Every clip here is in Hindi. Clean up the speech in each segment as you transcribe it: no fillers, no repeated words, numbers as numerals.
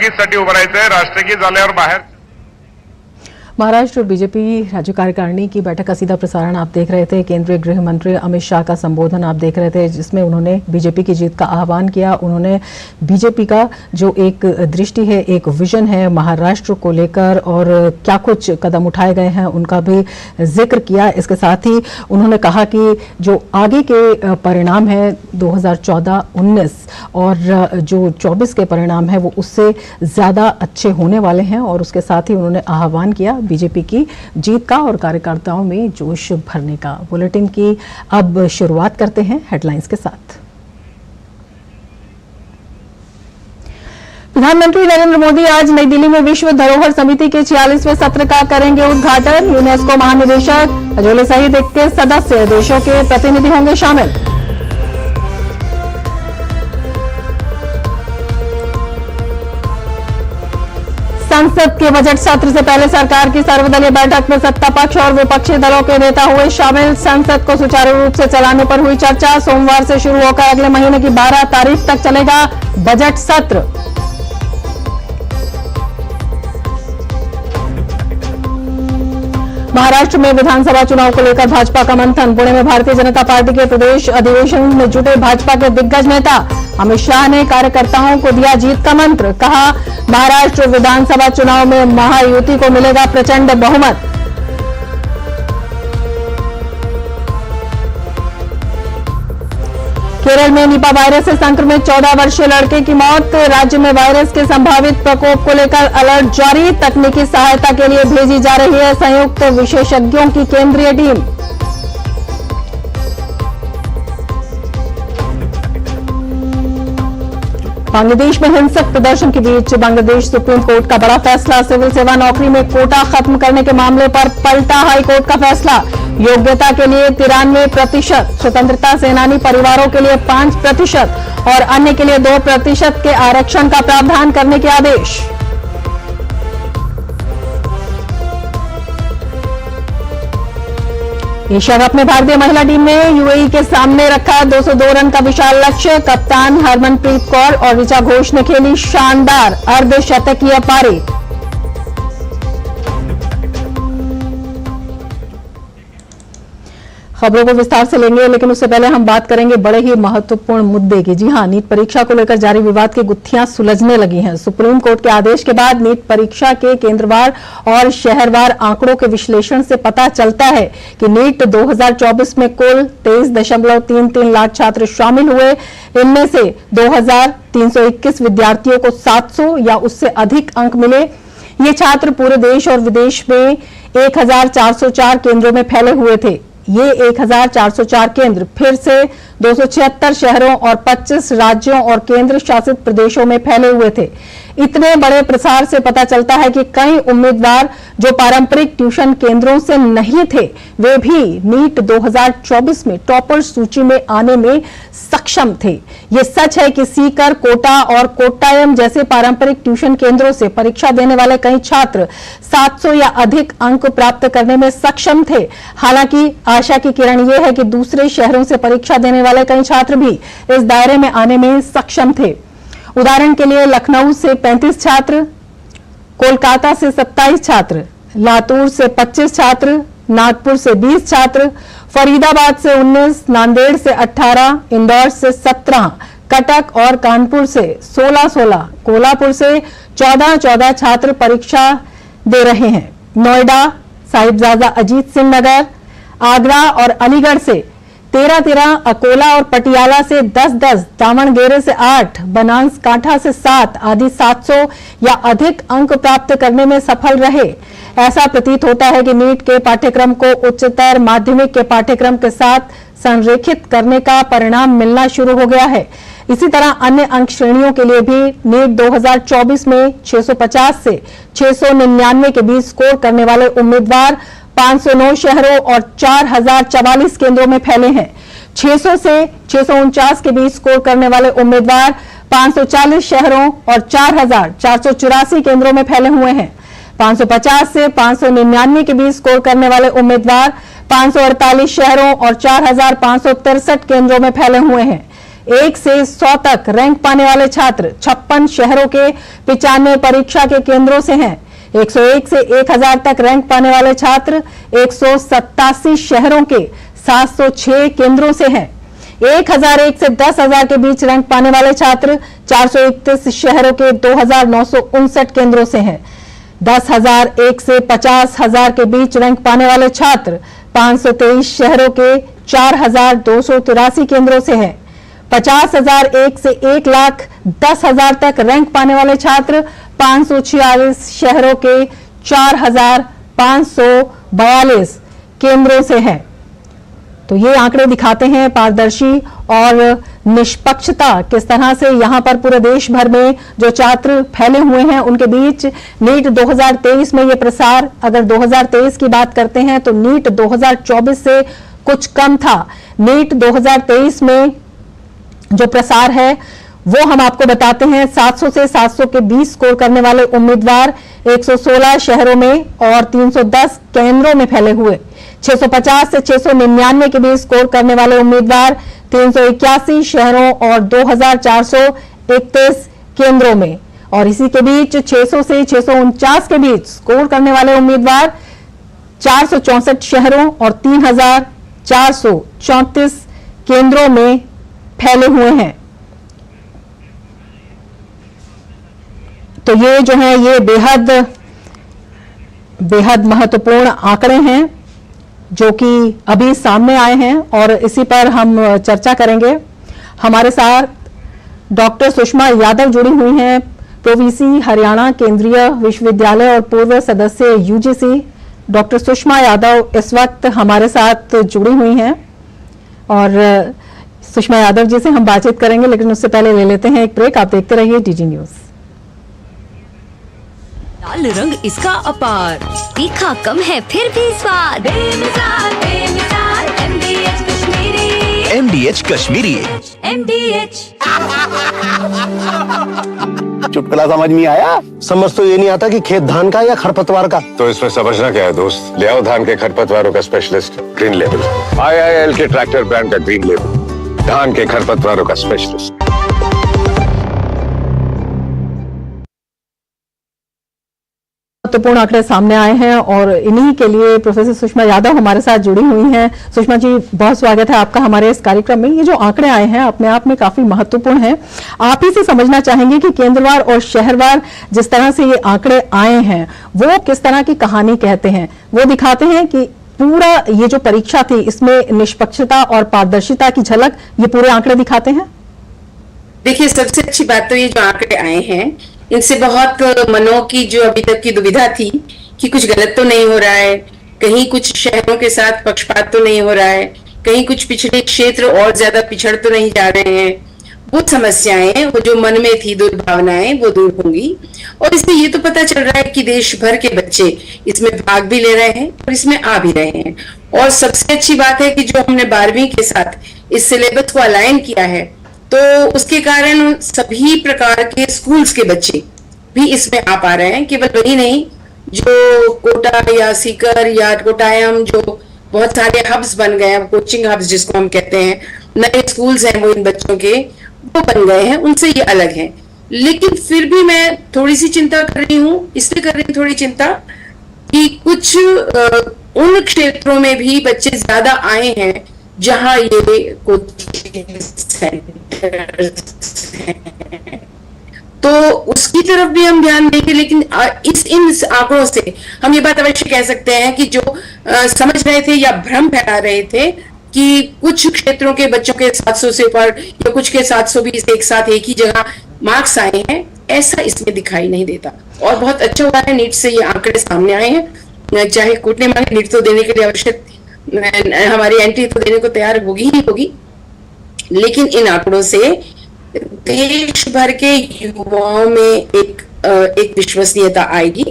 राष्ट्रगीतसाठी उभं राहायचंय. राष्ट्रगीत झाल्यावर बाहेर. महाराष्ट्र बीजेपी राज्य कार्यकारिणी की बैठक का सीधा प्रसारण आप देख रहे थे। केंद्रीय गृह मंत्री अमित शाह का संबोधन आप देख रहे थे, जिसमें उन्होंने बीजेपी की जीत का आह्वान किया। उन्होंने बीजेपी का जो एक दृष्टि है, एक विजन है महाराष्ट्र को लेकर और क्या कुछ कदम उठाए गए हैं उनका भी जिक्र किया। इसके साथ ही उन्होंने कहा कि जो आगे के परिणाम है 2014-19 और जो 24 के परिणाम है वो उससे ज्यादा अच्छे होने वाले हैं और उसके साथ ही उन्होंने आह्वान किया बीजेपी की जीत का और कार्यकर्ताओं में जोश भरने का। बुलेटिन की अब शुरुआत करते हैं हेडलाइंस के साथ। प्रधानमंत्री नरेंद्र मोदी आज नई दिल्ली में विश्व धरोहर समिति के 46वें सत्र का करेंगे उद्घाटन। यूनेस्को महानिदेशक अजोले सहित 21 सदस्य देशों के प्रतिनिधि होंगे शामिल। संसद के बजट सत्र से पहले सरकार की सर्वदलीय बैठक में सत्ता पक्ष और विपक्षी दलों के नेता हुए शामिल। संसद को सुचारू रूप से चलाने पर हुई चर्चा। सोमवार से शुरू होकर अगले महीने की 12 तारीख तक चलेगा बजट सत्र। महाराष्ट्र में विधानसभा चुनाव को लेकर भाजपा का मंथन। पुणे में भारतीय जनता पार्टी के प्रदेश अधिवेशन में जुटे भाजपा के दिग्गज नेता। अमित शाह ने कार्यकर्ताओं को दिया जीत का मंत्र। कहा, महाराष्ट्र विधानसभा चुनाव में महायुति को मिलेगा प्रचंड बहुमत। केरल में निपा वायरस से संक्रमित 14 वर्षीय लड़के की मौत। राज्य में वायरस के संभावित प्रकोप को लेकर अलर्ट जारी। तकनीकी सहायता के लिए भेजी जा रही है संयुक्त विशेषज्ञों की केंद्रीय टीम। बांग्लादेश में हिंसक प्रदर्शन के बीच बांग्लादेश सुप्रीम कोर्ट का बड़ा फैसला। सिविल सेवा नौकरी में कोटा खत्म करने के मामले पर पलटा हाईकोर्ट का फैसला। योग्यता के लिए 93%, स्वतंत्रता सेनानी परिवारों के लिए 5% और अन्य के लिए 2% के आरक्षण का प्रावधान करने के आदेश। एशिया कप में भारतीय महिला टीम ने यूएई के सामने रखा 202 रन का विशाल लक्ष्य। कप्तान हरमनप्रीत कौर और ऋचा घोष ने खेली शानदार अर्धशतकीय पारी। खबरों को विस्तार से लेंगे, लेकिन उससे पहले हम बात करेंगे बड़े ही महत्वपूर्ण मुद्दे की। जी हां, नीट परीक्षा को लेकर जारी विवाद की गुत्थियां सुलझने लगी हैं। सुप्रीम कोर्ट के आदेश के बाद नीट परीक्षा के केंद्रवार और शहरवार आंकड़ों के विश्लेषण से पता चलता है कि नीट 2024 में कुल 23.33 लाख छात्र शामिल हुए। इनमें से 2321 विद्यार्थियों को 700 या उससे अधिक अंक मिले। ये छात्र पूरे देश और विदेश में 1404 केंद्रों में फैले हुए थे। ये 1404 केंद्र फिर से 276 शहरों और 25 राज्यों और केंद्र शासित प्रदेशों में फैले हुए थे। इतने बड़े प्रसार से पता चलता है कि कई उम्मीदवार जो पारंपरिक ट्यूशन केंद्रों से नहीं थे, वे भी नीट 2024 में टॉपर सूची में आने में सक्षम थे। ये सच है कि सीकर, कोटा और कोट्टायम जैसे पारंपरिक ट्यूशन केंद्रों से परीक्षा देने वाले कई छात्र 700 या अधिक अंक प्राप्त करने में सक्षम थे। हालांकि आशा की किरण यह है कि दूसरे शहरों से परीक्षा देने वाले कई छात्र भी इस दायरे में आने में सक्षम थे। उदाहरण के लिए लखनऊ से 35 छात्र, कोलकाता से 27 छात्र, लातूर से 25 छात्र, नागपुर से 20 छात्र, फरीदाबाद से 19, नांदेड़ से 18, इंदौर से 17, कटक और कानपुर से 16, कोल्हापुर से 14 छात्र परीक्षा दे रहे हैं। नोएडा, साहिबजादा अजीत सिंह नगर, आगरा और अलीगढ़ से 13, अकोला और पटियाला से 10, दावणगेरे से 8, बनासकांठा से 7 आदि 700 या अधिक अंक प्राप्त करने में सफल रहे। ऐसा प्रतीत होता है कि नीट के पाठ्यक्रम को उच्चतर माध्यमिक के पाठ्यक्रम के साथ संरेखित करने का परिणाम मिलना शुरू हो गया है। इसी तरह अन्य अंक श्रेणियों के लिए भी नीट 2024 में 650 से 699 के बीच स्कोर करने वाले उम्मीदवार 509 शहरों और 4044 केंद्रों में फैले हैं। 600 से 649 के बीच स्कोर करने वाले उम्मीदवार 540 शहरों और 4484 केंद्रों में फैले हुए हैं। 550 से 599 के बीच स्कोर करने वाले उम्मीदवार 548 शहरों और 4563 केंद्रों में फैले हुए हैं। 1 से 100 तक रैंक पाने वाले छात्र 56 शहरों के 95 परीक्षा के केंद्रों से हैं। 101 से 1000 तक रैंक पाने वाले छात्र 187 शहरों के 706 केंद्रों से हैं। 1001 से 10,000 के बीच रैंक पाने वाले छात्र 431 शहरों के 2,959 केंद्रों से हैं। 10,001 से 50,000 के बीच रैंक पाने वाले छात्र 523 शहरों के 4,283 केंद्रों से हैं। 50,001 से 1,10,000 तक रैंक पाने वाले छात्र 546 शहरों के 4,542 केंद्रों से हैं। तो ये आंकड़े दिखाते हैं पारदर्शी और निष्पक्षता किस तरह से यहां पर पूरे देश भर में जो छात्र फैले हुए हैं उनके बीच। नीट 2023 में ये प्रसार, अगर 2023 की बात करते हैं तो नीट 2024 से कुछ कम था। नीट 2023 में जो प्रसार है वो हम आपको बताते हैं। 700 से 700 के 20 स्कोर करने वाले उम्मीदवार 116 शहरों में और 310 केंद्रों में फैले हुए। 650 से 699 के बीच स्कोर करने वाले उम्मीदवार 381 शहरों और 2,431 केंद्रों में। और इसी के बीच 600 से 649 के बीच स्कोर करने वाले उम्मीदवार 464 शहरों और 3,434 केंद्रों में फैले हुए हैं। तो ये जो है ये बेहद महत्वपूर्ण आंकड़े हैं जो कि अभी सामने आए हैं और इसी पर हम चर्चा करेंगे। हमारे साथ डॉक्टर सुषमा यादव जुड़ी हुई हैं, प्रोवीसी हरियाणा केंद्रीय विश्वविद्यालय और पूर्व सदस्य यूजीसी। डॉक्टर सुषमा यादव इस वक्त हमारे साथ जुड़ी हुई हैं और सुषमा यादव जी से हम बातचीत करेंगे, लेकिन उससे पहले ले लेते हैं एक ब्रेक। आप देखते रहिए डीजी न्यूज। लाल रंग इसका अपार, तीखा कम है फिर भी स्वाद। बेमिसाल बेमिसाल MDH Kashmiri. MDH Kashmiri. MDH। चुटकुला समझ में आया? समझ तो ये नहीं आता कि खेत धान का या खरपतवार का। तो इसमें समझना क्या है दोस्त, ले आओ धान के खरपतवारों का स्पेशलिस्ट ग्रीन लेवल। IIL के ट्रैक्टर ब्रांड का ग्रीन लेवल, धान के खरपतवारों का स्पेशलिस्ट। महत्वपूर्ण आंकड़े सामने आए हैं और इन्हीं के लिए प्रोफेसर सुषमा यादव हमारे साथ जुड़ी हुई हैं। सुषमा जी, बहुत स्वागत है आपका हमारे इस कार्यक्रम में। ये जो आंकड़े आए हैं अपने आप में काफी महत्वपूर्ण हैं। आप ही से समझना चाहेंगे कि केंद्रवार और शहरवार जिस तरह से ये आंकड़े आए हैं वो किस तरह की कहानी कहते हैं। वो दिखाते हैं कि पूरा ये जो परीक्षा थी इसमें निष्पक्षता और पारदर्शिता की झलक ये पूरे आंकड़े दिखाते हैं। देखिए, सबसे अच्छी बात तो ये जो आंकड़े आए हैं इनसे बहुत मनों की जो अभी तक की दुविधा थी कि कुछ गलत तो नहीं हो रहा है, कहीं कुछ शहरों के साथ पक्षपात तो नहीं हो रहा है, कहीं कुछ पिछड़े क्षेत्र और ज्यादा पिछड़ तो नहीं जा रहे हैं, वो समस्याएं, वो जो मन में थी दुर्भावनाएं वो दूर होंगी। और इससे ये तो पता चल रहा है कि देश भर के बच्चे इसमें भाग भी ले रहे हैं और इसमें आ भी रहे हैं। और सबसे अच्छी बात है कि जो हमने 12वीं के साथ इस सिलेबस को अलाइन किया है तो उसके कारण सभी प्रकार के स्कूल्स के बच्चे भी इसमें आ पा रहे हैं। केवल वही नहीं, जो कोटा या सीकर या कोटायम जो बहुत सारे हब्स बन गए हैं, कोचिंग हब्स जिसको हम कहते हैं, नए स्कूल्स हैं वो इन बच्चों के वो बन गए हैं, उनसे ये अलग है। लेकिन फिर भी मैं थोड़ी सी चिंता कर रही हूँ, इसलिए कर रही हूँ थोड़ी चिंता कि कुछ उन क्षेत्रों में भी बच्चे ज्यादा आए हैं जहां ये कोचिंग सेंटर्स हैं, तो उसकी तरफ भी हम ध्यान देंगे। लेकिन इन आंकड़ों से हम ये बात अवश्य कह सकते हैं कि जो समझ रहे थे या भ्रम फैला रहे थे कि कुछ क्षेत्रों के बच्चों के 700 से ऊपर या कुछ के 720 एक साथ एक ही जगह मार्क्स आए हैं, ऐसा इसमें दिखाई नहीं देता। और बहुत अच्छा हुआ है नीट से ये आंकड़े सामने आए हैं। चाहे कोर्ट ने मांगे, नीट तो देने के लिए आवश्यक हमारी एंट्री तो देने को तैयार होगी ही होगी, लेकिन इन आंकड़ों से देश भर के युवाओं में एक विश्वसनीयता आएगी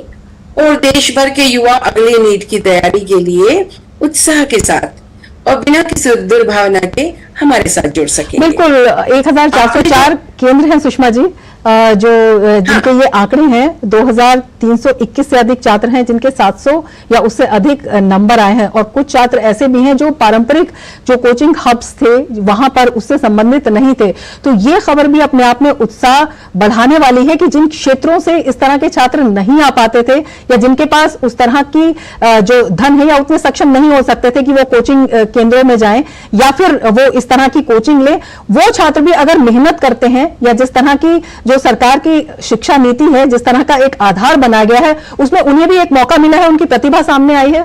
और देश भर के युवा अगले नीट की तैयारी के लिए उत्साह के साथ और बिना किसी दुर्भावना के हमारे साथ जुड़ सकेंगे। बिल्कुल, 1404 केंद्र हैं सुषमा जी, जिनके ये आंकड़े हैं, 2321 से अधिक छात्र हैं जिनके 700 या उससे अधिक नंबर आए हैं, और कुछ छात्र ऐसे भी हैं जो पारंपरिक जो कोचिंग हब्स थे वहां पर उससे संबंधित नहीं थे। तो ये खबर भी अपने आप में उत्साह बढ़ाने वाली है कि जिन क्षेत्रों से इस तरह के छात्र नहीं आ पाते थे या जिनके पास उस तरह की जो धन है या उतने सक्षम नहीं हो सकते थे कि वो कोचिंग केंद्रों में जाएं या फिर वो इस तरह की कोचिंग ले, वो छात्र भी अगर मेहनत करते हैं या जिस तरह की जो सरकार की शिक्षा नीति है, जिस तरह का एक आधार बनाया गया है, उसमें उन्हें भी एक मौका मिला है, उनकी प्रतिभा सामने आई है।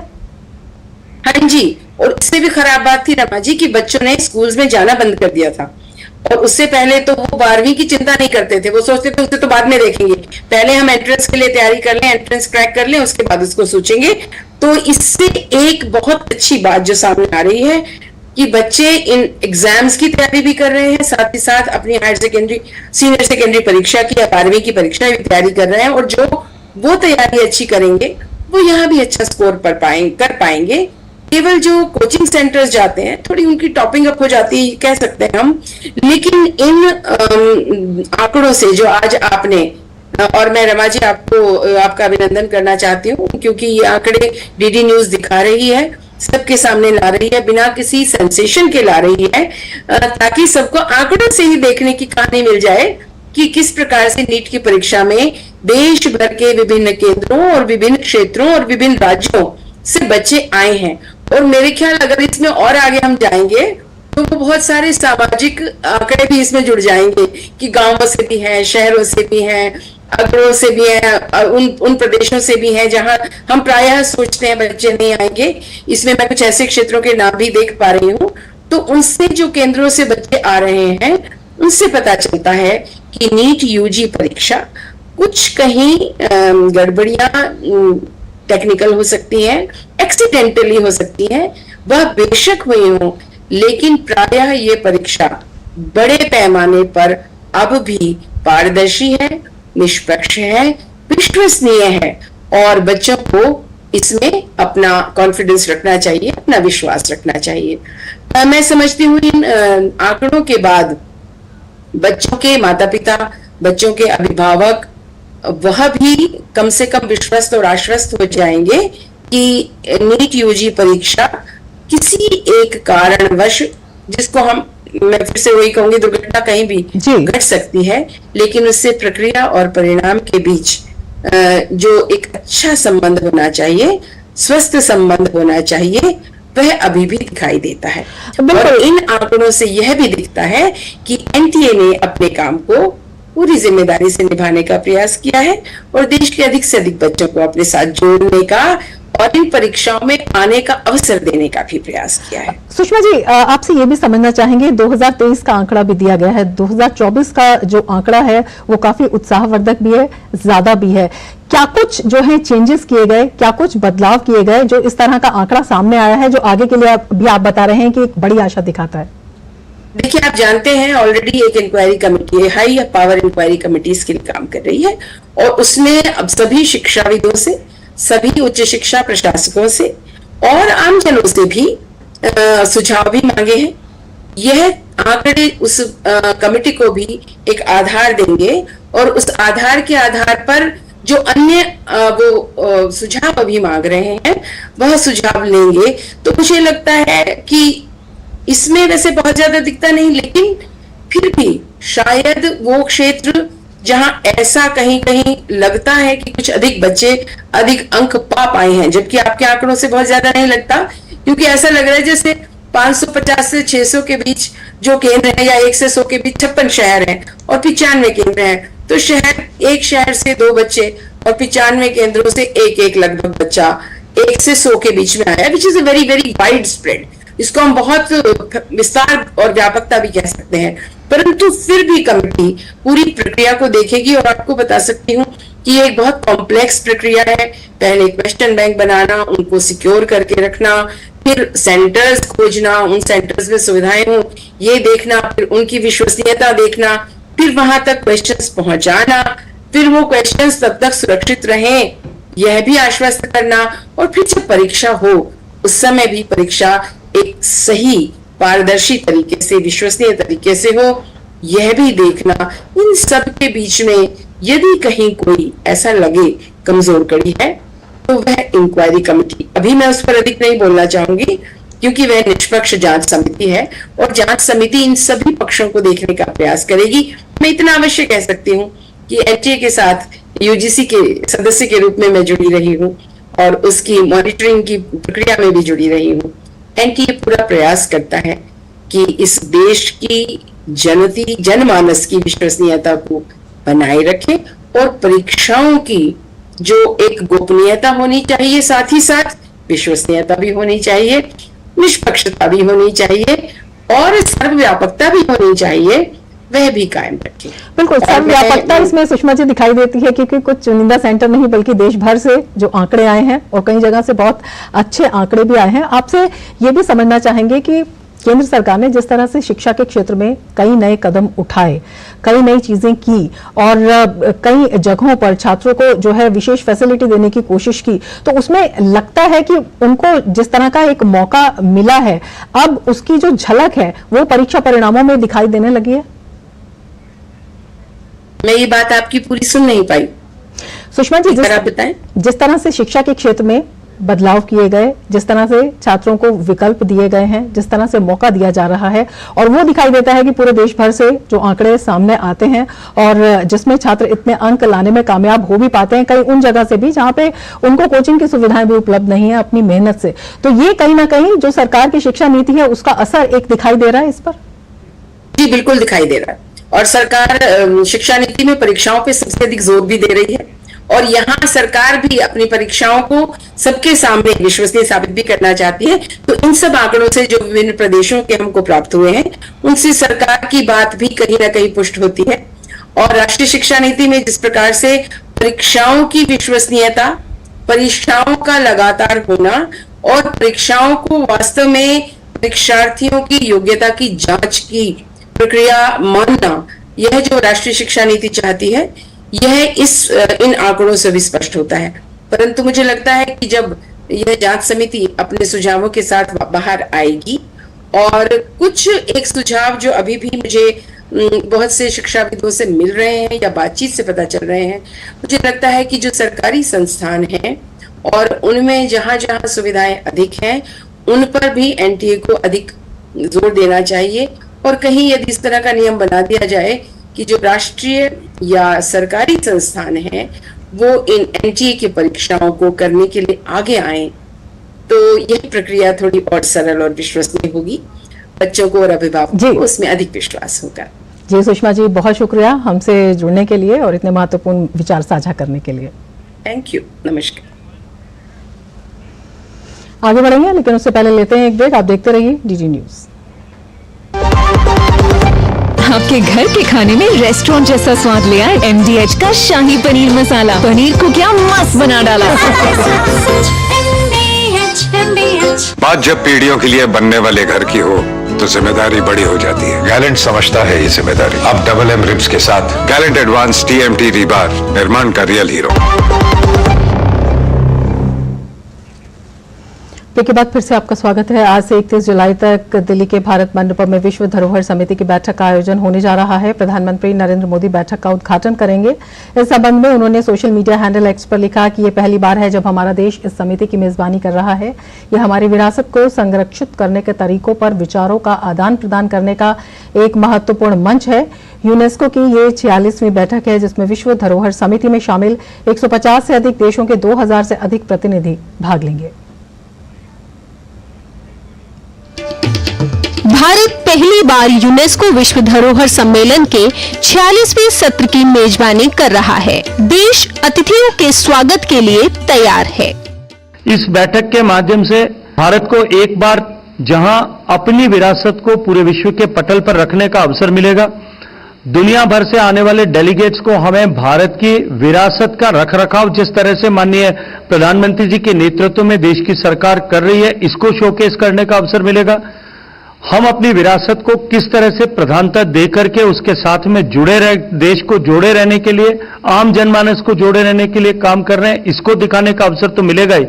हाँ जी, और इससे भी खराब बात थी रमा जी कि बच्चों ने स्कूल्स में जाना बंद कर दिया था, और उससे पहले तो वो 12वीं की चिंता नहीं करते थे, वो सोचते थे उसे तो बाद में देखेंगे, पहले हम एंट्रेंस के लिए तैयारी कर लें, एंट्रेंस क्रैक कर लें, उसके बाद उसको सोचेंगे। तो इससे एक बहुत अच्छी बात जो सामने आ रही है कि बच्चे इन एग्जाम्स की तैयारी भी कर रहे हैं, साथ ही साथ अपनी हायर सेकेंडरी, सीनियर सेकेंडरी परीक्षा की या 12वीं की परीक्षा भी तैयारी कर रहे हैं, और जो वो तैयारी अच्छी करेंगे वो यहाँ भी अच्छा स्कोर कर पाएंगे। केवल जो कोचिंग सेंटर्स जाते हैं थोड़ी उनकी टॉपिंग अप हो जाती है कह सकते हैं हम, लेकिन इन आंकड़ों से जो आज आपने, और मैं रमा जी आपका अभिनंदन करना चाहती हूँ क्योंकि ये आंकड़े डीडी न्यूज दिखा रही है, सबके सामने ला रही है, बिना किसी सेंसेशन के ला रही है, ताकि सबको आंकड़ों से ही देखने की कहानी मिल जाए कि किस प्रकार से नीट की परीक्षा में देश भर के विभिन्न केंद्रों और विभिन्न क्षेत्रों और विभिन्न राज्यों से बच्चे आए हैं। और मेरे ख्याल अगर इसमें और आगे हम जाएंगे तो बहुत सारे सामाजिक आंकड़े भी इसमें जुड़ जाएंगे कि गांवों से भी हैं, शहरों से भी हैं, अगरों से भी हैं, उन प्रदेशों से भी हैं जहां हम प्रायः सोचते हैं बच्चे नहीं आएंगे। इसमें मैं कुछ ऐसे क्षेत्रों के नाम भी देख पा रही हूँ, तो उनसे जो केंद्रों से बच्चे आ रहे हैं उनसे पता चलता है कि नीट यूजी परीक्षा कुछ कहीं गड़बड़ियां टेक्निकल हो सकती हैं, एक्सीडेंटली हो सकती हैं, वह बेशक हुई हो, लेकिन प्रायः ये परीक्षा बड़े पैमाने पर अब भी पारदर्शी है, निष्पक्ष है, विश्वसनीय है, और बच्चों को इसमें अपना कॉन्फिडेंस रखना चाहिए, अपना विश्वास रखना चाहिए। मैं समझती हूँ इन आंकड़ों के बाद बच्चों के माता पिता, बच्चों के अभिभावक वह भी कम से कम विश्वस्त और आश्वस्त हो जाएंगे कि नीट यूजी परीक्षा किसी एक कारणवश, जिसको मैं फिर से वही कहूंगी, दुर्घटना कहीं भी घट सकती है, लेकिन उससे प्रक्रिया और परिणाम के बीच जो एक अच्छा संबंध होना चाहिए, स्वस्थ संबंध होना चाहिए, वह अभी भी दिखाई देता है। और इन आंकड़ों से यह भी दिखता है कि एनटीए ने अपने काम को पूरी जिम्मेदारी से निभाने का प्रयास किया है और देश के अधिक से अधिक बच्चों को अपने साथ जोड़ने का और इन परीक्षाओं में आने का अवसर देने का भी प्रयास किया है। सुषमा जी, आपसे ये भी समझना चाहेंगे, 2023 का आंकड़ा भी दिया गया है, 2024 का जो आंकड़ा है वो काफी उत्साहवर्धक भी है, ज्यादा भी है। क्या कुछ जो है चेंजेस किए गए, क्या कुछ बदलाव किए गए जो इस तरह का आंकड़ा सामने आया है, जो आगे के लिए भी आप बता रहे हैं कि एक बड़ी आशा दिखाता है? देखिए, आप जानते हैं ऑलरेडी एक इंक्वायरी कमेटी है, हाई पावर इंक्वायरी कमेटी इसके लिए काम कर रही है, और उसने अब सभी शिक्षाविदों से, सभी उच्च शिक्षा प्रशासकों से और आमजनों से भी सुझाव भी मांगे हैं। यह आंकड़े उस कमेटी को भी एक आधार देंगे और उस आधार के आधार पर जो अन्य वो सुझाव अभी मांग रहे हैं वह सुझाव लेंगे। तो मुझे लगता है कि इसमें वैसे बहुत ज्यादा दिखता नहीं, लेकिन फिर भी शायद वो क्षेत्र जहां ऐसा कहीं कहीं लगता है कि कुछ अधिक बच्चे अधिक अंक पा पाए हैं, जबकि आपके आंकड़ों से बहुत ज्यादा नहीं लगता, क्योंकि ऐसा लग रहा है जैसे 550 से 600 के बीच जो केंद्र है, या 1 से 100 के बीच 56 शहर हैं और 95 केंद्र हैं, तो एक शहर से 2 बच्चे और 95 केंद्रों से एक लगभग बच्चा 1 से 100 के बीच में आया, which is a very very wide spread. इसको हम बहुत विस्तार और व्यापकता भी कह सकते हैं, परंतु फिर भी कमेटी पूरी प्रक्रिया को देखेगी। और आपको बता सकती हूँ कि ये एक बहुत कॉम्प्लेक्स प्रक्रिया है। पहले क्वेश्चन बैंक बनाना, उनको सिक्योर करके रखना, फिर सेंटर्स खोजना, उन सेंटर्स में सुविधाएं हो ये देखना, फिर उनकी विश्वसनीयता देखना, फिर वहां तक क्वेश्चंस पहुंचाना, फिर वो क्वेश्चंस तब तक सुरक्षित रहें यह भी आश्वस्त करना, और फिर जब परीक्षा हो उस समय भी परीक्षा एक सही पारदर्शी तरीके से, विश्वसनीय तरीके से हो, यह भी देखना, इन सब के बीच में यदि कहीं कोई ऐसा लगे कमजोर कड़ी है तो वह इंक्वायरी कमेटी, अभी मैं उस पर अधिक नहीं बोलना चाहूंगी क्योंकि वह निष्पक्ष जांच समिति है और जांच समिति इन सभी पक्षों को देखने का प्रयास करेगी। मैं इतना अवश्य कह सकती हूँ कि एनटीए के साथ यूजीसी के सदस्य के रूप में मैं जुड़ी रही हूँ और उसकी मॉनिटरिंग की प्रक्रिया में भी जुड़ी रही हूँ। एनटीए पूरा प्रयास करता है कि इस देश की जनमानस की विश्वसनीयता को बनाए रखे और परीक्षाओं की जो एक गोपनीयता होनी चाहिए, साथ ही साथ विश्वसनीयता भी होनी चाहिए, निष्पक्षता भी होनी चाहिए और सर्वव्यापकता भी होनी चाहिए, वह भी कायम रखे। बिल्कुल, सर्वव्यापकता इसमें सुषमा जी दिखाई देती है क्योंकि कुछ चुनिंदा सेंटर नहीं बल्कि देश भर से जो आंकड़े आए हैं और कई जगह से बहुत अच्छे आंकड़े भी आए हैं। आपसे ये भी समझना चाहेंगे कि केंद्र सरकार ने जिस तरह से शिक्षा के क्षेत्र में कई नए कदम उठाए, कई नई चीजें की और कई जगहों पर छात्रों को जो है विशेष फैसिलिटी देने की कोशिश की, तो उसमें लगता है कि उनको जिस तरह का एक मौका मिला है अब उसकी जो झलक है वो परीक्षा परिणामों में दिखाई देने लगी है। मैं ये बात आपकी पूरी सुन नहीं पाई सुषमा जी, बताएं। जिस तरह से शिक्षा के क्षेत्र में बदलाव किए गए, जिस तरह से छात्रों को विकल्प दिए गए हैं, जिस तरह से मौका दिया जा रहा है और वो दिखाई देता है कि पूरे देश भर से जो आंकड़े सामने आते हैं और जिसमें छात्र इतने अंक लाने में कामयाब हो भी पाते हैं, कई उन जगह से भी जहां पे उनको कोचिंग की सुविधाएं भी उपलब्ध नहीं है अपनी मेहनत से, तो ये कहीं ना कहीं जो सरकार की शिक्षा नीति है उसका असर एक दिखाई दे रहा है इस पर। जी बिल्कुल दिखाई दे रहा है और सरकार शिक्षा नीति में परीक्षाओं पे सबसे अधिक जोर भी दे रही है और यहाँ सरकार भी अपनी परीक्षाओं को सबके सामने विश्वसनीय साबित भी करना चाहती है। तो इन सब आंकड़ों से जो विभिन्न प्रदेशों के हमको प्राप्त हुए हैं उनसे सरकार की बात भी कहीं ना कहीं पुष्ट होती है और राष्ट्रीय शिक्षा नीति में जिस प्रकार से परीक्षाओं की विश्वसनीयता, परीक्षाओं का लगातार होना और परीक्षाओं को वास्तव में परीक्षार्थियों की योग्यता की जांच की प्रक्रिया मानना, यह जो राष्ट्रीय शिक्षा नीति चाहती है यह इन आंकड़ों से भी स्पष्ट होता है। परंतु मुझे लगता है कि जब यह जांच समिति अपने सुझावों के साथ बाहर आएगी और कुछ एक सुझाव जो अभी भी मुझे बहुत से शिक्षाविदों से मिल रहे हैं या बातचीत से पता चल रहे हैं, मुझे लगता है कि जो सरकारी संस्थान हैं और उनमें जहां जहां सुविधाएं अधिक हैं उन पर भी एनटीए को अधिक जोर देना चाहिए और कहीं यदि इस तरह का नियम बना दिया जाए कि जो राष्ट्रीय या सरकारी संस्थान हैं वो इन एनटीए की परीक्षाओं को करने के लिए आगे आए तो यह प्रक्रिया थोड़ी और सरल और विश्वसनीय होगी, बच्चों को और अभिभावकों को उसमें अधिक विश्वास होगा। जी सुषमा जी, बहुत शुक्रिया हमसे जुड़ने के लिए और इतने महत्वपूर्ण विचार साझा करने के लिए। थैंक यू, नमस्कार। आगे बढ़ेंगे लेकिन उससे पहले लेते हैं एक ब्रेक। आप देखते रहिए डीडी न्यूज। आपके घर के खाने में रेस्टोरेंट जैसा स्वाद ले आए MDH का शाही पनीर मसाला। पनीर को क्या मस्त बना डाला। बात जब पीढ़ियों के लिए बनने वाले घर की हो तो जिम्मेदारी बड़ी हो जाती है। गैलेंट समझता है ये जिम्मेदारी। अब डबल M रिब्स के साथ गैलेंट एडवांस TMT रीबार, निर्माण का रियल हीरो। के बाद फिर से आपका स्वागत है। आज से 31 जुलाई तक दिल्ली के भारत मंडपम में विश्व धरोहर समिति की बैठक का आयोजन होने जा रहा है। प्रधानमंत्री नरेंद्र मोदी बैठक का उद्घाटन करेंगे। इस संबंध में उन्होंने सोशल मीडिया हैंडल एक्स पर लिखा कि ये पहली बार है जब हमारा देश इस समिति की मेजबानी कर रहा है। यह हमारी विरासत को संरक्षित करने के तरीकों पर विचारों का आदान प्रदान करने का एक महत्वपूर्ण मंच है। यूनेस्को की ये 46वीं बैठक है जिसमें विश्व धरोहर समिति में शामिल 150 से अधिक देशों के 2000 से अधिक प्रतिनिधि भाग लेंगे। भारत पहली बार यूनेस्को विश्व धरोहर सम्मेलन के 46वें सत्र की मेजबानी कर रहा है। देश अतिथियों के स्वागत के लिए तैयार है। इस बैठक के माध्यम से भारत को एक बार जहां अपनी विरासत को पूरे विश्व के पटल पर रखने का अवसर मिलेगा, दुनिया भर से आने वाले डेलीगेट्स को हमें भारत की विरासत का रखरखाव जिस तरह से माननीय प्रधानमंत्री जी के नेतृत्व में देश की सरकार कर रही है, इसको शोकेस करने का अवसर मिलेगा। हम अपनी विरासत को किस तरह से प्रधानता देकर के उसके साथ में जुड़े रह, देश को जोड़े रहने के लिए, आम जनमानस को जोड़े रहने के लिए काम कर रहे हैं, इसको दिखाने का अवसर तो मिलेगा ही।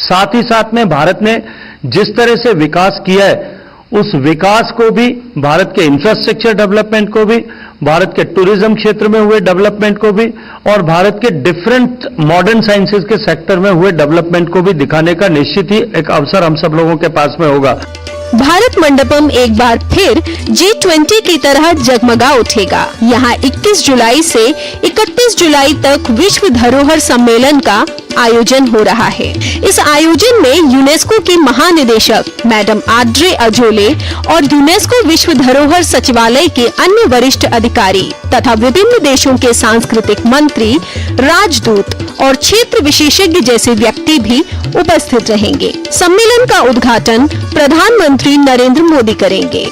साथ ही साथ में भारत ने जिस तरह से विकास किया है उस विकास को भी, भारत के इंफ्रास्ट्रक्चर डेवलपमेंट को भी, भारत के टूरिज्म क्षेत्र में हुए डेवलपमेंट को भी और भारत के डिफरेंट मॉडर्न साइंसेज के सेक्टर में हुए डेवलपमेंट को भी दिखाने का निश्चित ही एक अवसर हम सब लोगों के पास में होगा। भारत मंडपम एक बार फिर G20 की तरह जगमगा उठेगा। यहाँ 21 जुलाई से 31 जुलाई तक विश्व धरोहर सम्मेलन का आयोजन हो रहा है। इस आयोजन में यूनेस्को की महानिदेशक मैडम आड्रे अजोले और यूनेस्को विश्व धरोहर सचिवालय के अन्य वरिष्ठ अधिकारी तथा विभिन्न देशों के सांस्कृतिक मंत्री, राजदूत और क्षेत्र विशेषज्ञ जैसे व्यक्ति भी उपस्थित रहेंगे। सम्मेलन का उद्घाटन प्रधानमंत्री नरेंद्र मोदी करेंगे।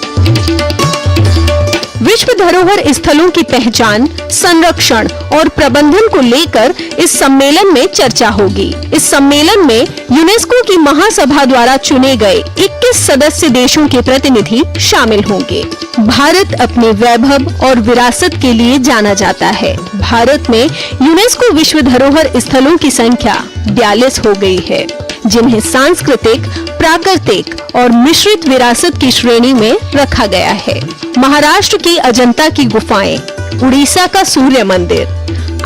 विश्व धरोहर स्थलों की पहचान, संरक्षण और प्रबंधन को लेकर इस सम्मेलन में चर्चा होगी। इस सम्मेलन में यूनेस्को की महासभा द्वारा चुने गए 21 सदस्य देशों के प्रतिनिधि शामिल होंगे। भारत अपने वैभव और विरासत के लिए जाना जाता है। भारत में यूनेस्को विश्व धरोहर स्थलों की संख्या 42 हो गई है, जिन्हें सांस्कृतिक, प्राकृतिक और मिश्रित विरासत की श्रेणी में रखा गया है। महाराष्ट्र की अजंता की गुफाएं, उड़ीसा का सूर्य मंदिर,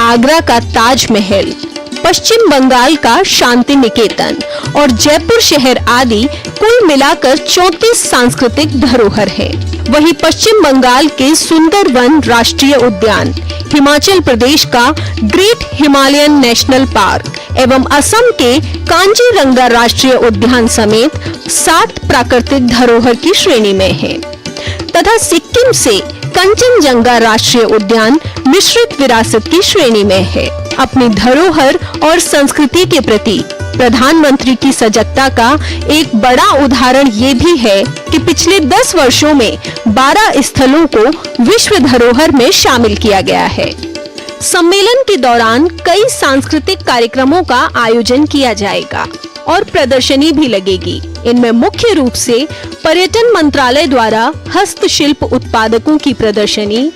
आगरा का ताजमहल, पश्चिम बंगाल का शांति निकेतन और जयपुर शहर आदि कुल मिलाकर 34 सांस्कृतिक धरोहर है। वहीं पश्चिम बंगाल के सुंदरवन राष्ट्रीय उद्यान, हिमाचल प्रदेश का ग्रेट हिमालयन नेशनल पार्क एवं असम के कांजीरंगा राष्ट्रीय उद्यान समेत 7 प्राकृतिक धरोहर की श्रेणी में है तथा सिक्किम से कंचनजंगा राष्ट्रीय उद्यान मिश्रित विरासत की श्रेणी में है। अपनी धरोहर और संस्कृति के प्रति प्रधानमंत्री की सजगता का एक बड़ा उदाहरण ये भी है कि पिछले 10 वर्षों में 12 स्थलों को विश्व धरोहर में शामिल किया गया है। सम्मेलन के दौरान कई सांस्कृतिक कार्यक्रमों का आयोजन किया जाएगा और प्रदर्शनी भी लगेगी। इनमें मुख्य रूप से पर्यटन मंत्रालय द्वारा हस्तशिल्प उत्पादकों की प्रदर्शनी,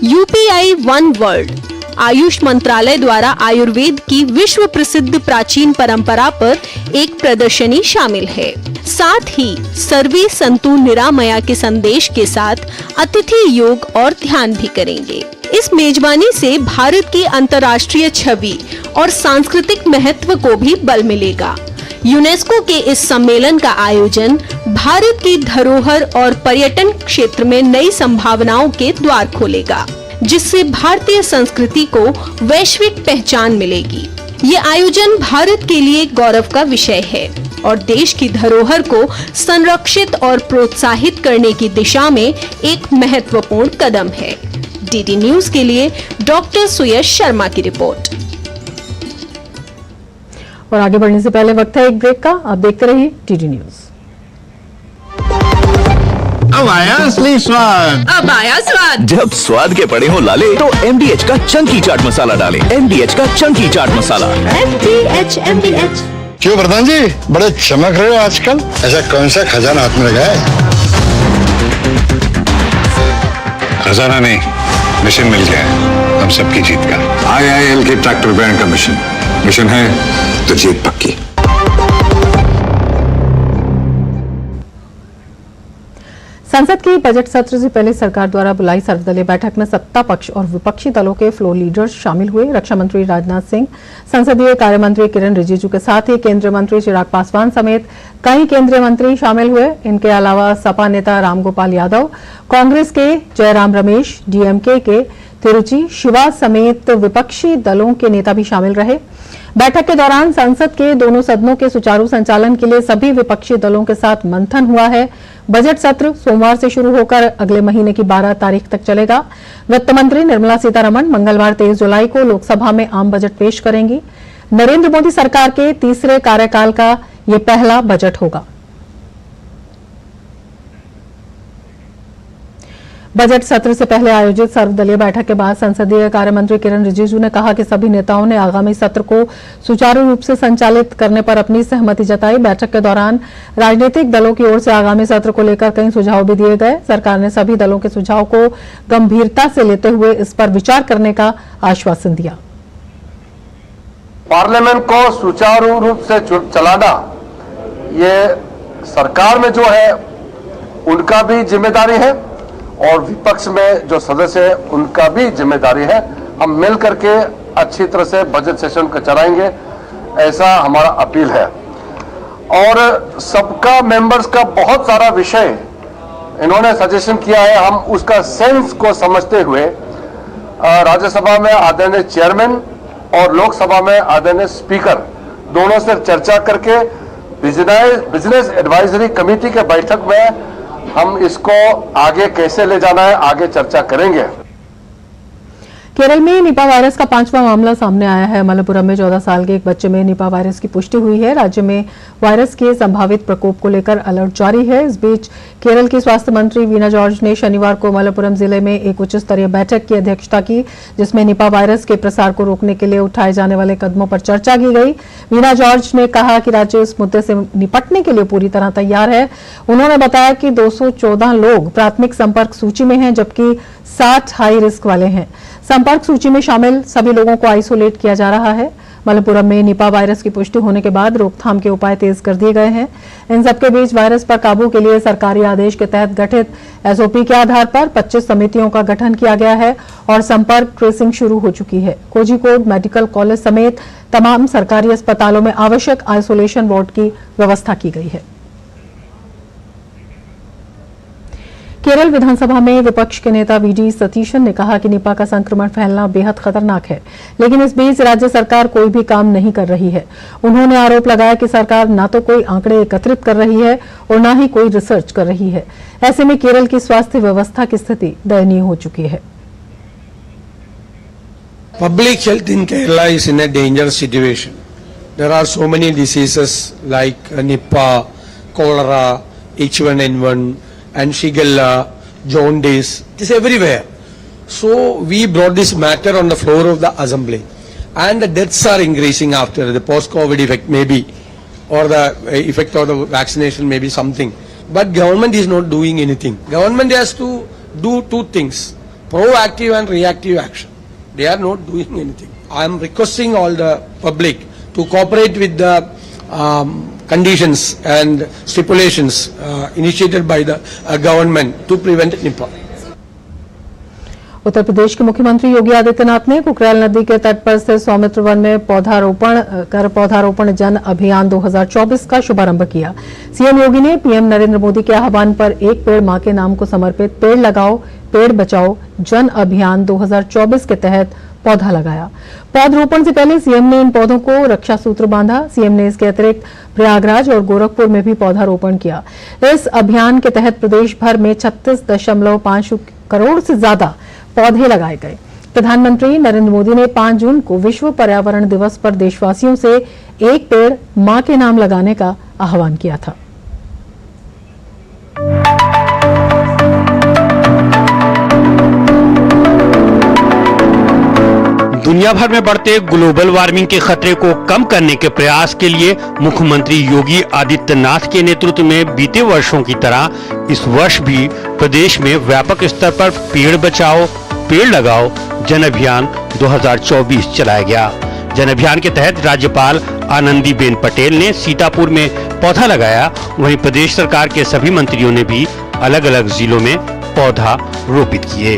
UPI वन वर्ल्ड, आयुष मंत्रालय द्वारा आयुर्वेद की विश्व प्रसिद्ध प्राचीन परंपरा पर एक प्रदर्शनी शामिल है। साथ ही सर्वे संतु निरामया के संदेश के साथ अतिथि योग और ध्यान भी करेंगे। इस मेजबानी से भारत की अंतर्राष्ट्रीय छवि और सांस्कृतिक महत्व को भी बल मिलेगा। यूनेस्को के इस सम्मेलन का आयोजन भारत की धरोहर और पर्यटन क्षेत्र में नई संभावनाओं के द्वार खोलेगा, जिससे भारतीय संस्कृति को वैश्विक पहचान मिलेगी। ये आयोजन भारत के लिए गौरव का विषय है और देश की धरोहर को संरक्षित और प्रोत्साहित करने की दिशा में एक महत्वपूर्ण कदम है। DD न्यूज के लिए डॉक्टर सुयश शर्मा की रिपोर्ट। और आगे बढ़ने से पहले वक्त है एक ब्रेक का। आप देखते रहिए DD न्यूज। अब आया असली स्वाद। अब आया स्वाद। जब स्वाद के पड़े हो लाले तो MDH का चंकी चाट मसाला डालें। MDH का चंकी चाट मसाला। MDH। क्यों प्रधान जी, बड़े चमक रहे हो आजकल? ऐसा कौन सा खजाना हाथ में लगा है? खजाना नहीं, मिशन मिल गया है हम सबकी जीत का। IIL के ट्रैक्टर ब्रांड का मिशन है तो जीत पक्की। संसद के बजट सत्र से पहले सरकार द्वारा बुलाई सर्वदलीय बैठक में सत्ता पक्ष और विपक्षी दलों के फ्लोर लीडर्स शामिल हुए। रक्षा मंत्री राजनाथ सिंह, संसदीय कार्य मंत्री किरण रिजिजू के साथ ही केंद्रीय मंत्री चिराग पासवान समेत कई केंद्रीय मंत्री शामिल हुए। इनके अलावा सपा नेता रामगोपाल यादव, कांग्रेस के जयराम रमेश, DMK के तिरुचि शिवा समेत विपक्षी दलों के नेता भी शामिल रहे। बैठक के दौरान संसद के दोनों सदनों के सुचारू संचालन के लिए सभी विपक्षी दलों के साथ मंथन हुआ है। बजट सत्र सोमवार से शुरू होकर अगले महीने की 12 तारीख तक चलेगा। वित्त मंत्री निर्मला सीतारमण मंगलवार 23 जुलाई को लोकसभा में आम बजट पेश करेंगी। नरेंद्र मोदी सरकार के तीसरे कार्यकाल का ये पहला बजट होगा। बजट सत्र से पहले आयोजित सर्वदलीय बैठक के बाद संसदीय कार्य मंत्री किरण रिजिजू ने कहा कि सभी नेताओं ने आगामी सत्र को सुचारू रूप से संचालित करने पर अपनी सहमति जताई। बैठक के दौरान राजनीतिक दलों की ओर से आगामी सत्र को लेकर कई सुझाव भी दिए गए। सरकार ने सभी दलों के सुझाव को गंभीरता से लेते हुए इस पर विचार करने का आश्वासन दिया। पार्लियामेंट को सुचारू रूप से चलाना, ये सरकार में जो है उनका भी जिम्मेदारी है और विपक्ष में जो सदस्य है उनका भी जिम्मेदारी है। हम मिल करके अच्छी तरह से बजट सेशन को चलाएंगे, ऐसा हमारा अपील है। और सबका मेंबर्स का बहुत सारा विषय इन्होंने सजेशन किया है, हम उसका सेंस को समझते हुए राज्यसभा में आदरणीय चेयरमैन और लोकसभा में आदरणीय स्पीकर दोनों से चर्चा करके बिजनेस एडवाइजरी कमेटी के बैठक में हम इसको आगे कैसे ले जाना है आगे चर्चा करेंगे। केरल में निपा वायरस का 5वां मामला सामने आया है। मलप्पुरम में 14 साल के एक बच्चे में निपा वायरस की पुष्टि हुई है। राज्य में वायरस के संभावित प्रकोप को लेकर अलर्ट जारी है। इस बीच केरल की स्वास्थ्य मंत्री वीना जॉर्ज ने शनिवार को मलप्पुरम जिले में एक उच्च स्तरीय बैठक की अध्यक्षता की, जिसमें निपा वायरस के प्रसार को रोकने के लिए उठाए जाने वाले कदमों पर चर्चा की गई। वीना जॉर्ज ने कहा कि राज्य इस मुद्दे से निपटने के लिए पूरी तरह तैयार है। उन्होंने बताया कि 214 लोग प्राथमिक संपर्क सूची में हैं, जबकि 60 हाई रिस्क वाले हैं। संपर्क सूची में शामिल सभी लोगों को आइसोलेट किया जा रहा है। मलप्पुरम में निपा वायरस की पुष्टि होने के बाद रोकथाम के उपाय तेज कर दिए गए हैं। इन सबके बीच वायरस पर काबू के लिए सरकारी आदेश के तहत गठित एसओपी के आधार पर 25 समितियों का गठन किया गया है और संपर्क ट्रेसिंग शुरू हो चुकी है। कोझिकोड मेडिकल कॉलेज समेत तमाम सरकारी अस्पतालों में आवश्यक आइसोलेशन वार्ड की व्यवस्था की गई है। केरल विधानसभा में विपक्ष के नेता वीडी सतीशन ने कहा कि निपा का संक्रमण फैलना बेहद खतरनाक है, लेकिन इस बीच राज्य सरकार कोई भी काम नहीं कर रही है। उन्होंने आरोप लगाया कि सरकार न तो कोई आंकड़े एकत्रित कर रही है और न ही कोई रिसर्च कर रही है। ऐसे में केरल की स्वास्थ्य व्यवस्था की स्थिति दयनीय हो चुकी है। Public health in Kerala is in a dangerous situation. There are so many diseases like Nipah, cholera, H1N1, and Shigella, jaundice. It is everywhere. So we brought this matter on the floor of the assembly, and the deaths are increasing after the post-COVID effect maybe, or the effect of the vaccination maybe something. But government is not doing anything. Government has to do two things: proactive and reactive action. They are not doing anything. I am requesting all the public to cooperate with the conditions and stipulations initiated by the government to prevent Nipah. Uttar Pradesh के मुख्यमंत्री योगी आदित्यनाथ ने कुकरेल नदी के तट पर स्थित सौमित्र वन में पौधारोपण जन अभियान 2024 का शुभारंभ किया। सीएम योगी ने पीएम नरेंद्र मोदी के आह्वान पर एक पेड़ मां के नाम को समर्पित पेड़ लगाओ पेड़ बचाओ जन अभियान 2024 के तहत पौधा लगाया। पौधरोपण से पहले सीएम ने इन पौधों को रक्षा सूत्र बांधा। सीएम ने इसके अतिरिक्त प्रयागराज और गोरखपुर में भी पौधारोपण किया। इस अभियान के तहत प्रदेश भर में 36.5 करोड़ से ज्यादा पौधे लगाए गए। प्रधानमंत्री नरेंद्र मोदी ने 5 जून को विश्व पर्यावरण दिवस पर देशवासियों से एक पेड़ मां के नाम लगाने का आह्वान किया था। दुनिया भर में बढ़ते ग्लोबल वार्मिंग के खतरे को कम करने के प्रयास के लिए मुख्यमंत्री योगी आदित्यनाथ के नेतृत्व में बीते वर्षों की तरह इस वर्ष भी प्रदेश में व्यापक स्तर पर पेड़ बचाओ पेड़ लगाओ जन अभियान 2024 चलाया गया। जन अभियान के तहत राज्यपाल आनंदीबेन पटेल ने सीतापुर में पौधा लगाया। वहीं प्रदेश सरकार के सभी मंत्रियों ने भी अलग अलग जिलों में पौधा रोपित किए।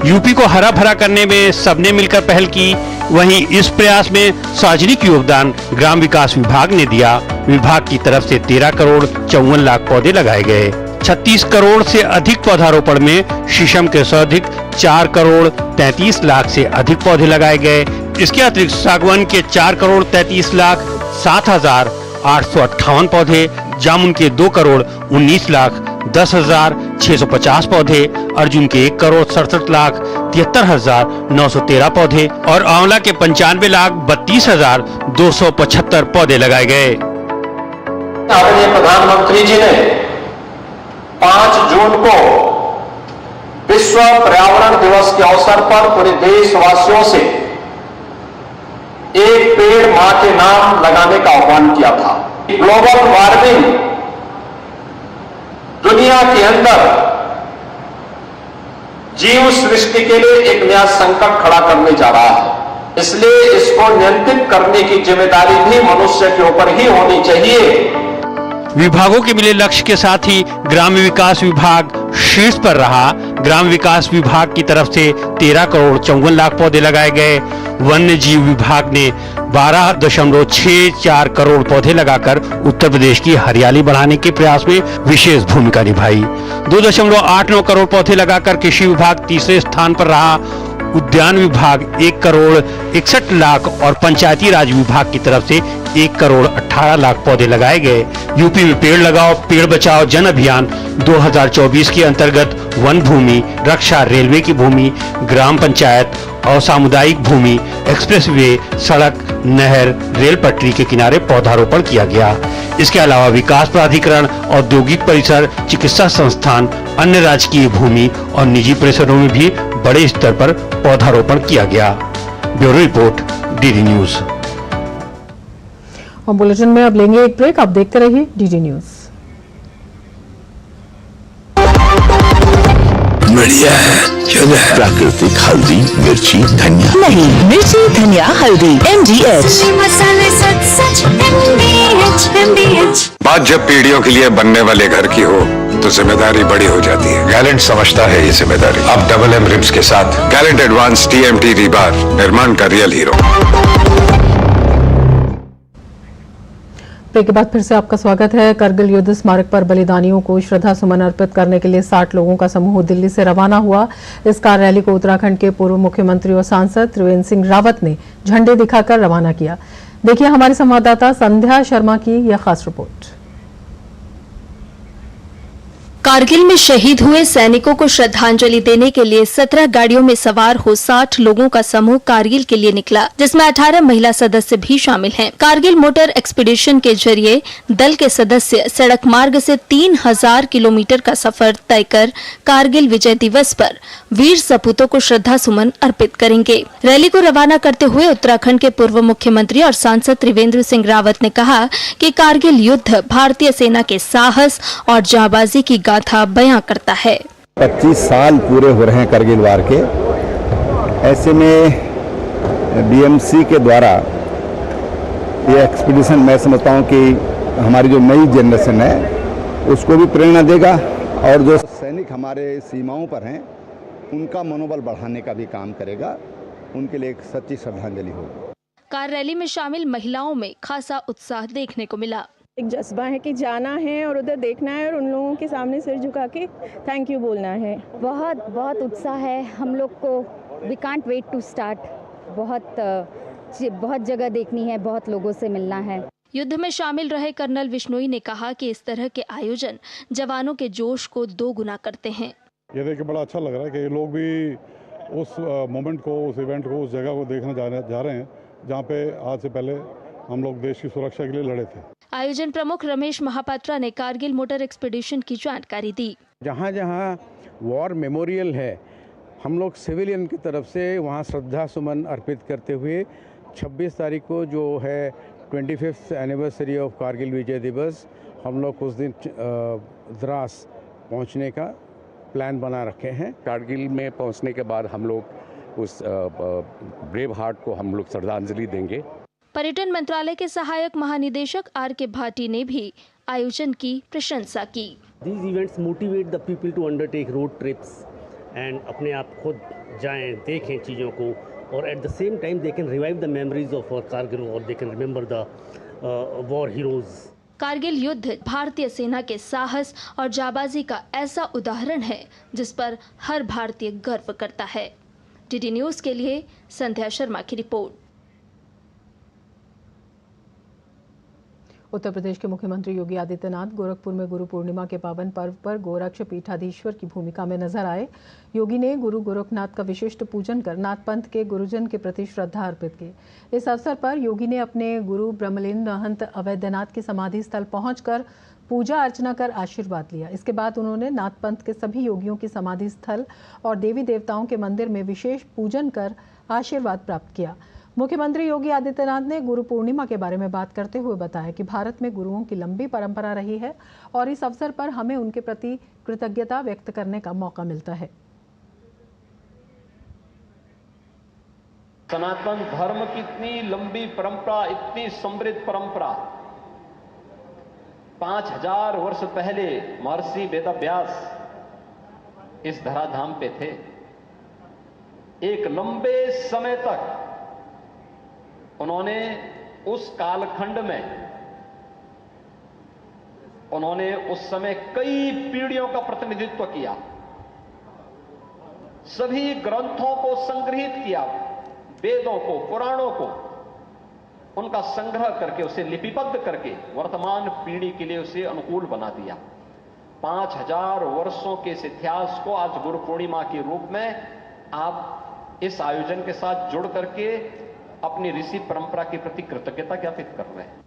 यूपी को हरा भरा करने में सबने मिलकर पहल की। वहीं इस प्रयास में सार्वजनिक योगदान ग्राम विकास विभाग ने दिया। विभाग की तरफ से 13 करोड़ 54 लाख पौधे लगाए गए। 36 करोड़ से अधिक पौधारोपण में शीशम के सर्वाधिक 4 करोड़ 33 लाख से अधिक पौधे लगाए गए। इसके अतिरिक्त सागवान के 4 करोड़ 33 लाख 7,858 पौधे, जामुन के 2 करोड़ 19 लाख 10,650 पौधे, अर्जुन के 1 करोड़ 67 लाख 73,913 पौधे और आंवला के 95 लाख 32,275 पौधे लगाए गए। आदरणीय प्रधानमंत्री जी ने 5 जून को विश्व पर्यावरण दिवस के अवसर पर पूरे देशवासियों से एक पेड़ मां के नाम लगाने का आह्वान किया था। ग्लोबल वार्मिंग दुनिया के अंदर जीव सृष्टि के लिए एक नया संकट खड़ा करने जा रहा है। इसलिए इसको नियंत्रित करने की जिम्मेदारी भी मनुष्य के ऊपर ही होनी चाहिए। विभागों के मिले लक्ष्य के साथ ही ग्राम्य विकास विभाग शीर्ष पर रहा। ग्राम विकास विभाग की तरफ से 13 करोड़ 54 लाख पौधे लगाए गए। वन्य जीव विभाग ने 12.64 करोड़ पौधे लगाकर उत्तर प्रदेश की हरियाली बढ़ाने के प्रयास में विशेष भूमिका निभाई। 2.89 करोड़ पौधे लगाकर कृषि विभाग तीसरे स्थान पर रहा। उद्यान विभाग 1 करोड़ 61 लाख और पंचायती राज विभाग की तरफ से 1 करोड़ 18 लाख पौधे लगाए गए। यूपी में पेड़ लगाओ पेड़ बचाओ जन अभियान 2024 के अंतर्गत वन भूमि, रक्षा, रेलवे की भूमि, ग्राम पंचायत और सामुदायिक भूमि, एक्सप्रेसवे, सड़क, नहर, रेल पटरी के किनारे पौधारोपण किया गया। इसके अलावा विकास प्राधिकरण, औद्योगिक परिसर, चिकित्सा संस्थान, अन्य राजकीय भूमि और निजी परिसरों में भी बड़े स्तर पर पौधारोपण किया गया। Bureau report, DD news. और बुलेटिन में अब लेंगे एक ब्रेक। आप देखते रहिए डीडी न्यूज। बढ़िया है, क्यों है? प्राकृतिक हल्दी, मिर्ची, धनिया नहीं, मिर्ची, धनिया, हल्दी, MDH। मसाले सच सच MDH। बात जब पीढ़ियों के लिए बनने वाले घर की हो तो जिम्मेदारी बड़ी हो जाती है। गैलेंट समझता है ये जिम्मेदारी। अब डबल एम रिब्स के साथ गैलेंट एडवांस TMT रीबार, निर्माण का रियल हीरो। ब्रेक के बाद फिर से आपका स्वागत है। करगिल युद्ध स्मारक पर बलिदानियों को श्रद्धा सुमन अर्पित करने के लिए 60 लोगों का समूह दिल्ली से रवाना हुआ। इस कार रैली को उत्तराखंड के पूर्व मुख्यमंत्री और सांसद त्रिवेंद्र सिंह रावत ने झंडे दिखाकर रवाना किया। देखिए हमारी संवाददाता संध्या शर्मा की यह खास रिपोर्ट। कारगिल में शहीद हुए सैनिकों को श्रद्धांजलि देने के लिए 17 गाड़ियों में सवार हो 60 लोगों का समूह कारगिल के लिए निकला, जिसमें 18 महिला सदस्य भी शामिल हैं। कारगिल मोटर एक्सपीडिशन के जरिए दल के सदस्य सड़क मार्ग से 3000 किलोमीटर का सफर तय कर कारगिल विजय दिवस पर वीर सपूतों को श्रद्धा सुमन अर्पित करेंगे। रैली को रवाना करते हुए उत्तराखंड के पूर्व मुख्यमंत्री और सांसद त्रिवेंद्र सिंह रावत ने कहा कि कारगिल युद्ध भारतीय सेना के साहस और जाबाजी की गाथा बयां करता है। 25 साल पूरे हो रहे हैं करगिल वार के। ऐसे में BMC के द्वारा ये एक्सपीडिशन मैं समझता हूँ कि हमारी जो नई जनरेशन है उसको भी प्रेरणा देगा और जो सैनिक हमारे सीमाओं पर हैं उनका मनोबल बढ़ाने का भी काम करेगा। उनके लिए एक सच्ची श्रद्धांजलि होगी। कार रैली में शामिल महिलाओं में खासा उत्साह देखने को मिला। एक जज्बा है कि जाना है और उधर देखना है और उन लोगों के सामने सिर झुका के थैंक यू बोलना है। बहुत उत्साह है हम लोग को। We can't wait to start. बहुत जगह देखनी है, बहुत लोगों से मिलना है। युद्ध में शामिल रहे कर्नल विश्नोई ने कहा कि इस तरह के आयोजन जवानों के जोश को 2 गुना करते हैं। ये देख के बड़ा अच्छा लग रहा है कि ये लोग भी उस मोमेंट को, उस इवेंट को, उस जगह को देखने जा रहे हैं जहाँ पे आज से पहले हम लोग देश की सुरक्षा के लिए लड़े थे। आयोजन प्रमुख रमेश महापात्रा ने कारगिल मोटर एक्सपीडिशन की जानकारी दी। जहाँ जहाँ वॉर मेमोरियल है हम लोग सिविलियन की तरफ से वहाँ श्रद्धा सुमन अर्पित करते हुए 26 तारीख को जो है 25th एनिवर्सरी ऑफ कारगिल विजय दिवस, हम लोग उस दिन द्रास पहुँचने का प्लान बना रखे हैं। कारगिल में पहुँचने के बाद हम लोग उस ब्रेव हार्ट को हम लोग श्रद्धांजलि देंगे। पर्यटन मंत्रालय के सहायक महानिदेशक RK भाटी ने भी आयोजन की प्रशंसा की। These events motivate the people to undertake road trips and अपने आप खुद जाएं, देखें चीज़ों को और at the same time they can revive the memories of our Kargil or they can remember the war heroes. Kargil युद्ध भारतीय सेना के साहस और जाबाजी का ऐसा उदाहरण है जिस पर हर भारतीय गर्व करता है। डीडी न्यूज के लिए संध्या शर्मा की रिपोर्ट। उत्तर प्रदेश के मुख्यमंत्री योगी आदित्यनाथ गोरखपुर में गुरु पूर्णिमा के पावन पर्व पर गोरक्ष पीठाधीश्वर की भूमिका में नजर आए। योगी ने गुरु गोरखनाथ का विशिष्ट पूजन कर नाथ पंथ के गुरुजन के प्रति श्रद्धा अर्पित की। इस अवसर पर योगी ने अपने गुरु ब्रह्मलीन महंत अवैधनाथ की समाधि स्थल पहुंचकर पूजा अर्चना कर आशीर्वाद लिया। इसके बाद उन्होंने नाथ पंथ के सभी योगियों की समाधि स्थल और देवी देवताओं के मंदिर में विशेष पूजन कर आशीर्वाद प्राप्त किया। मुख्यमंत्री योगी आदित्यनाथ ने गुरु पूर्णिमा के बारे में बात करते हुए बताया कि भारत में गुरुओं की लंबी परंपरा रही है और इस अवसर पर हमें उनके प्रति कृतज्ञता व्यक्त करने का मौका मिलता है। सनातन धर्म की इतनी लंबी परंपरा, इतनी समृद्ध परंपरा, 5000 वर्ष पहले महर्षि वेदव्यास इस धराधाम पे थे। एक लंबे समय तक उन्होंने उस कालखंड में उन्होंने उस समय कई पीढ़ियों का प्रतिनिधित्व किया, सभी ग्रंथों को संग्रहित किया, वेदों को, पुराणों को, उनका संग्रह करके उसे लिपिबद्ध करके वर्तमान पीढ़ी के लिए उसे अनुकूल बना दिया। 5000 वर्षों के इस इतिहास को आज गुरु पूर्णिमा के रूप में आप इस आयोजन के साथ जुड़ करके अपनी ऋषि परंपरा के प्रति कृतज्ञता ज्ञापित कर रहे हैं।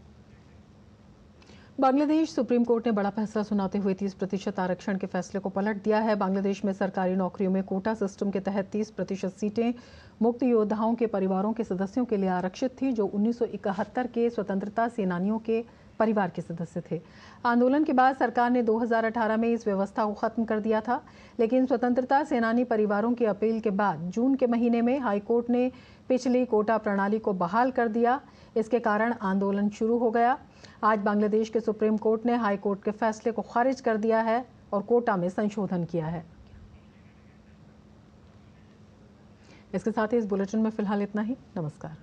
बांग्लादेश सुप्रीम कोर्ट ने बड़ा फैसला सुनाते हुए 30% आरक्षण के फैसले को पलट दिया है। बांग्लादेश में सरकारी नौकरियों में कोटा सिस्टम के तहत 30% सीटें मुक्ति योद्धाओं के परिवारों के सदस्यों के लिए आरक्षित थी, जो 1971 के स्वतंत्रता सेनानियों के परिवार के सदस्य थे। आंदोलन के बाद सरकार ने 2018 में इस व्यवस्था को खत्म कर दिया था, लेकिन स्वतंत्रता सेनानी परिवारों की अपील के बाद जून के महीने में हाईकोर्ट ने पिछली कोटा प्रणाली को बहाल कर दिया। इसके कारण आंदोलन शुरू हो गया। आज बांग्लादेश के सुप्रीम कोर्ट ने हाई कोर्ट के फैसले को खारिज कर दिया है और कोटा में संशोधन किया है। इसके साथ ही इस बुलेटिन में फिलहाल इतना ही। नमस्कार।